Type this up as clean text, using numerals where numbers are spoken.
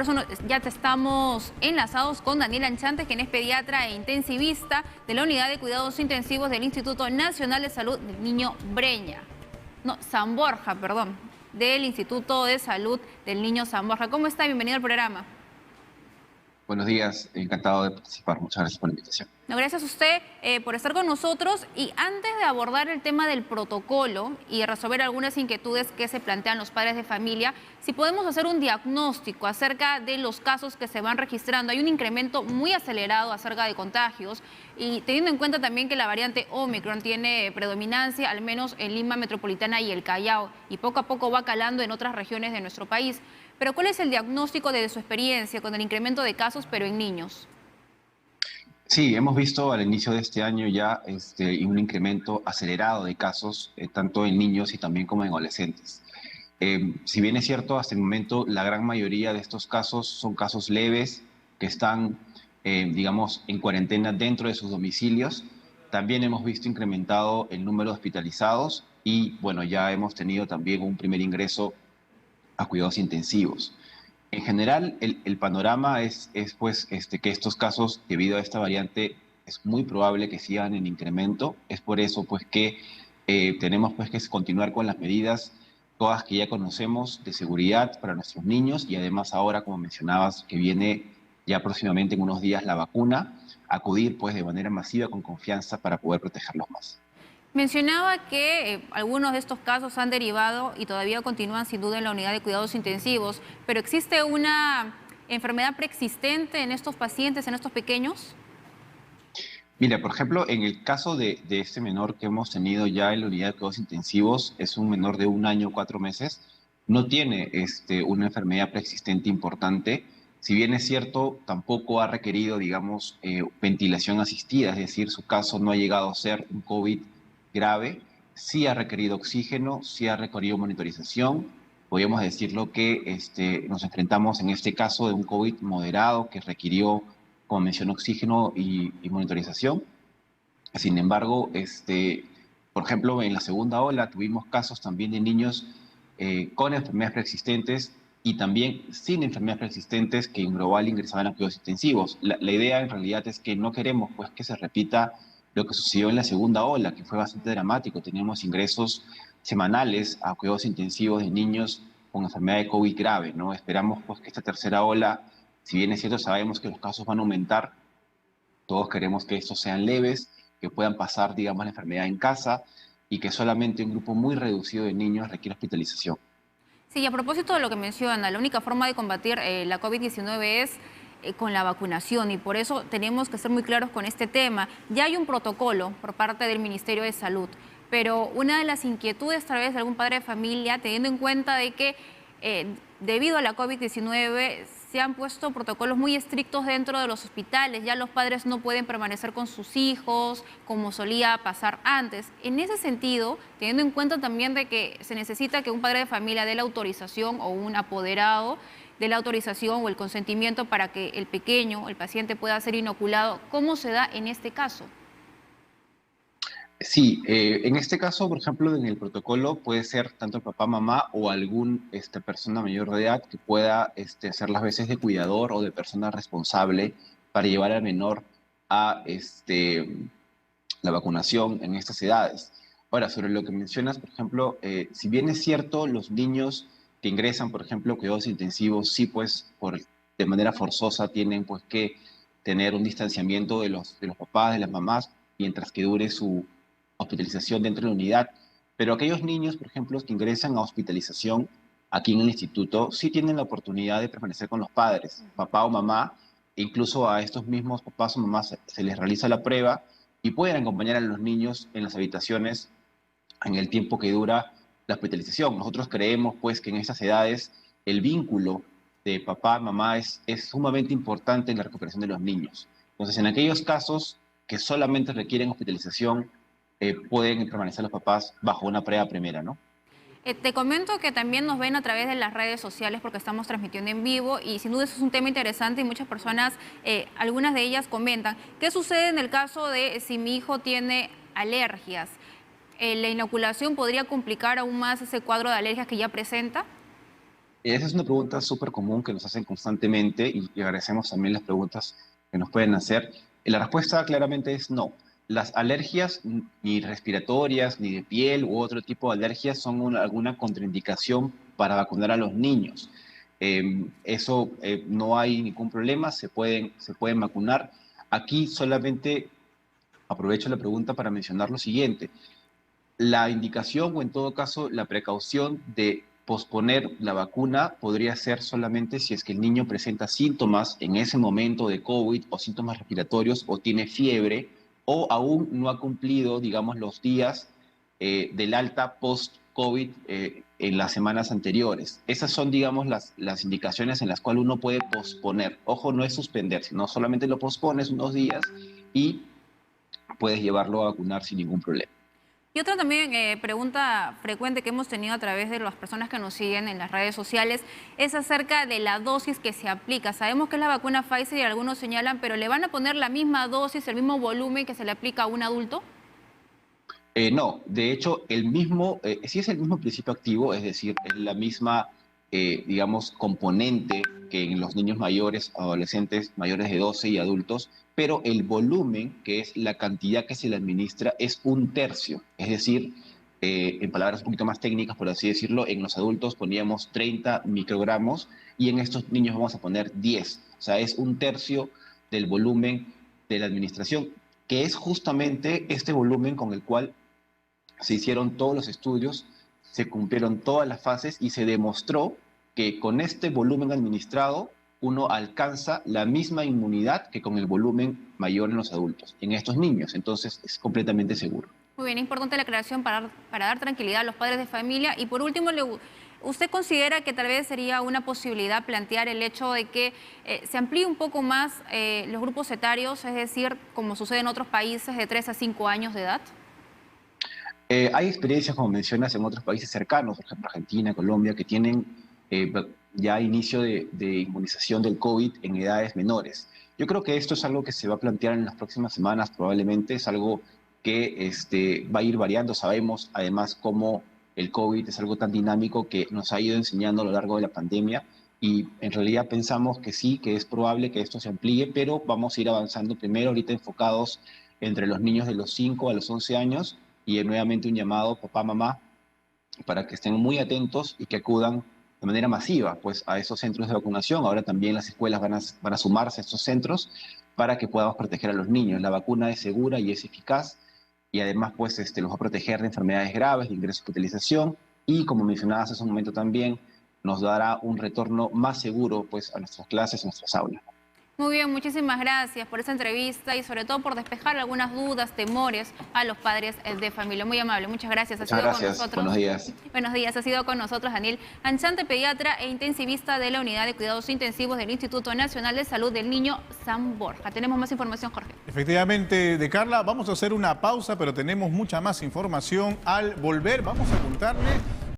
eso ya te estamos enlazados con Daniel Anchantes, quien es pediatra e intensivista de la Unidad de Cuidados Intensivos del Instituto Nacional de Salud del Niño San Borja, perdón, del Instituto de Salud del Niño San Borja. ¿Cómo está? Bienvenido al programa. Buenos días, encantado de participar. Muchas gracias por la invitación. No, gracias a usted por estar con nosotros. Y antes de abordar el tema del protocolo y resolver algunas inquietudes que se plantean los padres de familia, si podemos hacer un diagnóstico acerca de los casos que se van registrando. Hay un incremento muy acelerado acerca de contagios y teniendo en cuenta también que la variante Omicron tiene predominancia, al menos en Lima Metropolitana y el Callao, y poco a poco va calando en otras regiones de nuestro país. Pero ¿cuál es el diagnóstico de su experiencia con el incremento de casos, pero en niños? Sí, hemos visto al inicio de este año ya un incremento acelerado de casos, tanto en niños y también como en adolescentes. Si bien es cierto, hasta el momento la gran mayoría de estos casos son casos leves que están, digamos, en cuarentena dentro de sus domicilios. También hemos visto incrementado el número de hospitalizados y, bueno, ya hemos tenido también un primer ingreso a cuidados intensivos. En general, el panorama es pues, que estos casos, debido a esta variante, es muy probable que sigan en incremento. Es por eso pues, que tenemos pues, que continuar con las medidas, todas que ya conocemos, de seguridad para nuestros niños y además ahora, como mencionabas, que viene ya próximamente en unos días la vacuna, acudir pues, de manera masiva con confianza para poder protegerlos más. Mencionaba que algunos de estos casos han derivado y todavía continúan sin duda en la unidad de cuidados intensivos, pero ¿existe una enfermedad preexistente en estos pacientes, en estos pequeños? Mira, por ejemplo, en el caso de este menor que hemos tenido ya en la unidad de cuidados intensivos, es un menor de 1 año, 4 meses, no tiene una enfermedad preexistente importante. Si bien es cierto, tampoco ha requerido, digamos, ventilación asistida, es decir, su caso no ha llegado a ser un COVID grave, sí ha requerido oxígeno, sí ha requerido monitorización. Podríamos decirlo que nos enfrentamos en este caso de un COVID moderado que requirió, como mencionó, oxígeno y monitorización. Sin embargo, por ejemplo, en la segunda ola tuvimos casos también de niños con enfermedades preexistentes y también sin enfermedades preexistentes que en global ingresaban a cuidados intensivos. La idea en realidad es que no queremos pues, que se repita lo que sucedió en la segunda ola, que fue bastante dramático. Teníamos ingresos semanales a cuidados intensivos de niños con enfermedad de COVID grave, ¿no? Esperamos pues, que esta tercera ola, si bien es cierto, sabemos que los casos van a aumentar, todos queremos que estos sean leves, que puedan pasar, digamos, la enfermedad en casa y que solamente un grupo muy reducido de niños requiera hospitalización. Sí, y a propósito de lo que menciona, la única forma de combatir la COVID-19 es con la vacunación y por eso tenemos que ser muy claros con este tema. Ya hay un protocolo por parte del Ministerio de Salud, pero una de las inquietudes tal vez de algún padre de familia, teniendo en cuenta de que debido a la COVID-19 se han puesto protocolos muy estrictos dentro de los hospitales, ya los padres no pueden permanecer con sus hijos como solía pasar antes. En ese sentido, teniendo en cuenta también de que se necesita que un padre de familia dé la autorización o un apoderado dé la autorización o el consentimiento para que el pequeño, el paciente pueda ser inoculado, ¿cómo se da en este caso? Sí, en este caso, por ejemplo, en el protocolo puede ser tanto el papá, mamá o algún persona mayor de edad que pueda hacer las veces de cuidador o de persona responsable para llevar al menor a la vacunación en estas edades. Ahora, sobre lo que mencionas, por ejemplo, si bien es cierto, los niños que ingresan, por ejemplo, a cuidados intensivos, sí, pues, de manera forzosa tienen pues que tener un distanciamiento de los papás, de las mamás, mientras que dure su hospitalización dentro de la unidad. Pero aquellos niños, por ejemplo, que ingresan a hospitalización aquí en el instituto, sí tienen la oportunidad de permanecer con los padres, papá o mamá, e incluso a estos mismos papás o mamás se les realiza la prueba y pueden acompañar a los niños en las habitaciones en el tiempo que dura la hospitalización. Nosotros creemos pues que en estas edades el vínculo de papá, mamá es sumamente importante en la recuperación de los niños. Entonces, en aquellos casos que solamente requieren hospitalización, pueden permanecer los papás bajo una prueba primera, ¿no? Te comento que también nos ven a través de las redes sociales porque estamos transmitiendo en vivo y sin duda eso es un tema interesante y muchas personas, algunas de ellas comentan, ¿qué sucede en el caso de si mi hijo tiene alergias? ¿La inoculación podría complicar aún más ese cuadro de alergias que ya presenta? Esa es una pregunta súper común que nos hacen constantemente y agradecemos también las preguntas que nos pueden hacer. Y la respuesta claramente es no. Las alergias, ni respiratorias, ni de piel u otro tipo de alergias, son alguna contraindicación para vacunar a los niños. Eso no hay ningún problema, se pueden vacunar. Aquí solamente aprovecho la pregunta para mencionar lo siguiente. La indicación o en todo caso la precaución de posponer la vacuna podría ser solamente si es que el niño presenta síntomas en ese momento de COVID o síntomas respiratorios o tiene fiebre o aún no ha cumplido, digamos, los días del alta post-COVID en las semanas anteriores. Esas son, digamos, las indicaciones en las cuales uno puede posponer. Ojo, no es suspender, sino solamente lo pospones unos días y puedes llevarlo a vacunar sin ningún problema. Y otra también pregunta frecuente que hemos tenido a través de las personas que nos siguen en las redes sociales es acerca de la dosis que se aplica. Sabemos que es la vacuna Pfizer y algunos señalan, pero ¿le van a poner la misma dosis, el mismo volumen que se le aplica a un adulto? No, de hecho, sí es el mismo principio activo, es decir, es la misma, digamos, componente que en los niños mayores, adolescentes mayores de 12 y adultos, pero el volumen, que es la cantidad que se le administra, es un tercio. Es decir, en palabras un poquito más técnicas, por así decirlo, en los adultos poníamos 30 microgramos y en estos niños vamos a poner 10. O sea, es un tercio del volumen de la administración, que es justamente este volumen con el cual se hicieron todos los estudios, se cumplieron todas las fases y se demostró que con este volumen administrado uno alcanza la misma inmunidad que con el volumen mayor en los adultos, en estos niños. Entonces es completamente seguro. Muy bien, importante la aclaración para dar tranquilidad a los padres de familia. Y por último, ¿usted considera que tal vez sería una posibilidad plantear el hecho de que se amplíe un poco más los grupos etarios, es decir, como sucede en otros países, de 3 a 5 años de edad? Hay experiencias, como mencionas, en otros países cercanos, por ejemplo Argentina, Colombia, que tienen ya inicio de inmunización del COVID en edades menores. Yo creo que esto es algo que se va a plantear en las próximas semanas, probablemente es algo que va a ir variando. Sabemos además cómo el COVID es algo tan dinámico que nos ha ido enseñando a lo largo de la pandemia y en realidad pensamos que sí, que es probable que esto se amplíe, pero vamos a ir avanzando primero ahorita enfocados entre los niños de los 5 a los 11 años y nuevamente un llamado papá, mamá, para que estén muy atentos y que acudan de manera masiva pues, a esos centros de vacunación. Ahora también las escuelas van a sumarse a estos centros para que podamos proteger a los niños. La vacuna es segura y es eficaz y además pues, los va a proteger de enfermedades graves, de ingreso a hospitalización y, como mencionabas hace un momento también, nos dará un retorno más seguro pues, a nuestras clases, a nuestras aulas. Muy bien, muchísimas gracias por esta entrevista y sobre todo por despejar algunas dudas, temores a los padres de familia. Muy amable, muchas gracias. Muchas gracias. Buenos días. Buenos días, ha sido con nosotros Daniel Anchante, pediatra e intensivista de la Unidad de Cuidados Intensivos del Instituto Nacional de Salud del Niño San Borja. Tenemos más información, Jorge. Efectivamente, de Carla, vamos a hacer una pausa, pero tenemos mucha más información. Al volver, vamos a contarle